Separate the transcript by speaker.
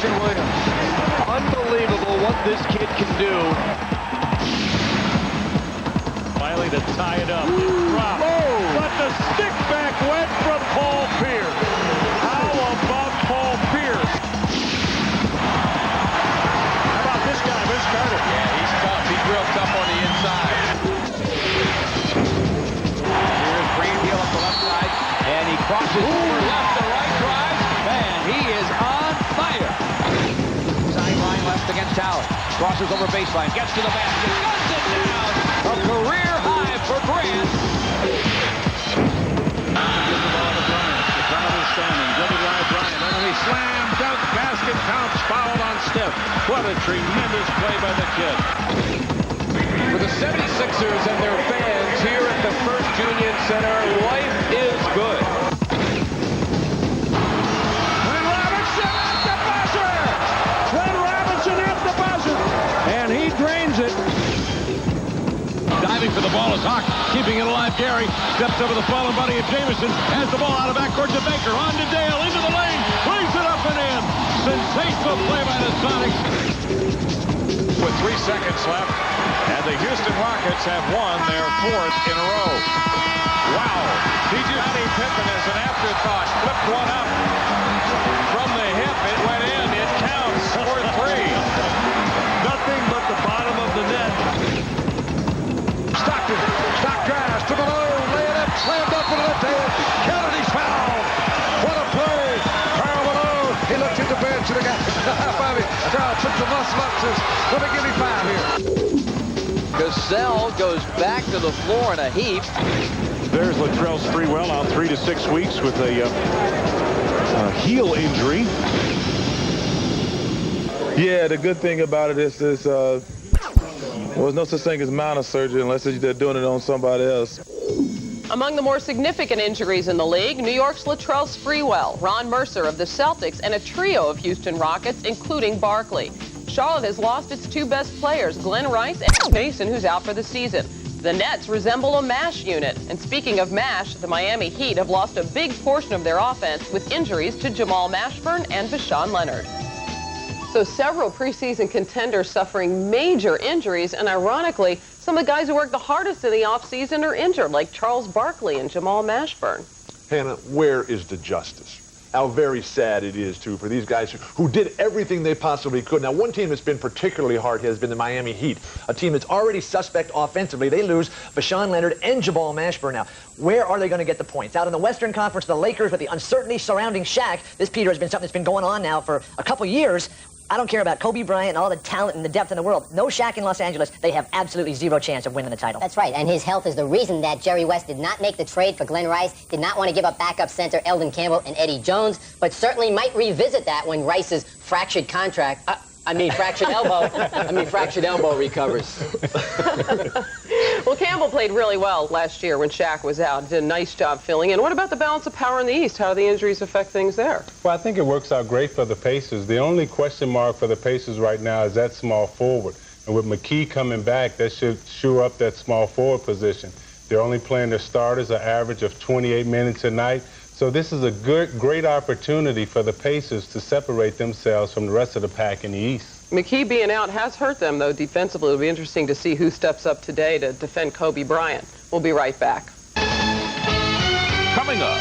Speaker 1: Jameson Williams. Unbelievable what this kid can do.
Speaker 2: Finally to tie it up. Drop. But the stick back went from Paul Pierce. How about Paul Pierce? How about this guy, Vince Carter?
Speaker 1: Yeah, he's tough. He's real tough on the inside. Here's Prudential up the left side, and he crosses over left to right drive. Man, he is on fire. Sideline left against Tower. Crosses over baseline, gets to the basket, guns it down. A career high for Grant.
Speaker 2: Slam, dunk, basket, counts, fouled on Steph. What a tremendous play by the kid.
Speaker 1: For the 76ers and their fans here at the First Union Center, life is good.
Speaker 2: Glenn Robinson at the buzzer! Glenn Robinson at the buzzer! And he drains it.
Speaker 3: Diving for the ball is Hawk, keeping it alive. Gary steps over the fallen body of Jameson, has the ball out of backcourt to Baker, on to Dale, into the lane, plays it up and in. Sensational play by the Sonics.
Speaker 2: With 3 seconds left, and the Houston Rockets have won their 4th in a row. Wow. Johnny Pippen as an afterthought, flipped one up from the hip. It went in. It counts for 3. Nothing but the bottom of the net.
Speaker 4: Stockton, stock drives to below, lay it up, slammed up into the tail. Kennedy's foul. What a play. Carl below. He looked at the bench and the guy high-five him. Carl took the muscle up and says, let me give me 5 here.
Speaker 1: Cassell goes back to the floor in a heap.
Speaker 2: There's Latrell Sprewell out 3 to 6 weeks with a heel injury.
Speaker 5: Yeah, the good thing about it is well, there's no such thing as minor surgery unless they're doing it on somebody else.
Speaker 6: Among the more significant injuries in the league, New York's Latrell Sprewell, Ron Mercer of the Celtics, and a trio of Houston Rockets, including Barkley. Charlotte has lost its 2 best players, Glenn Rice and Mason, who's out for the season. The Nets resemble a MASH unit. And speaking of MASH, the Miami Heat have lost a big portion of their offense with injuries to Jamal Mashburn and Vashawn Leonard. So several preseason contenders suffering major injuries, and ironically, some of the guys who worked the hardest in the offseason are injured, like Charles Barkley and Jamal Mashburn.
Speaker 7: Hannah, where is the justice? How very sad it is, too, for these guys who did everything they possibly could. Now, one team that's been particularly hard has been the Miami Heat, a team that's already suspect offensively. They lose Vashawn Leonard and Jamal Mashburn. Now, where are they going to get the points? Out in the Western Conference, the Lakers, with the uncertainty surrounding Shaq, this, Peter, has been something that's been going on now for a couple years. I don't care about Kobe Bryant and all the talent and the depth in the world. No Shaq in Los Angeles. They have absolutely 0 chance of winning the title.
Speaker 8: That's right, and his health is the reason that Jerry West did not make the trade for Glenn Rice, did not want to give up backup center Eldon Campbell and Eddie Jones, but certainly might revisit that when Rice's fractured contract, fractured elbow recovers.
Speaker 6: Well, Campbell played really well last year when Shaq was out. Did a nice job filling in. What about the balance of power in the East? How do the injuries affect things there?
Speaker 5: Well, I think it works out great for the Pacers. The only question mark for the Pacers right now is that small forward. And with McKee coming back, that should shore up that small forward position. They're only playing their starters an average of 28 minutes a night. So this is a great opportunity for the Pacers to separate themselves from the rest of the pack in the East.
Speaker 6: McKee being out has hurt them, though, defensively. It'll be interesting to see who steps up today to defend Kobe Bryant. We'll be right back.
Speaker 3: Coming up.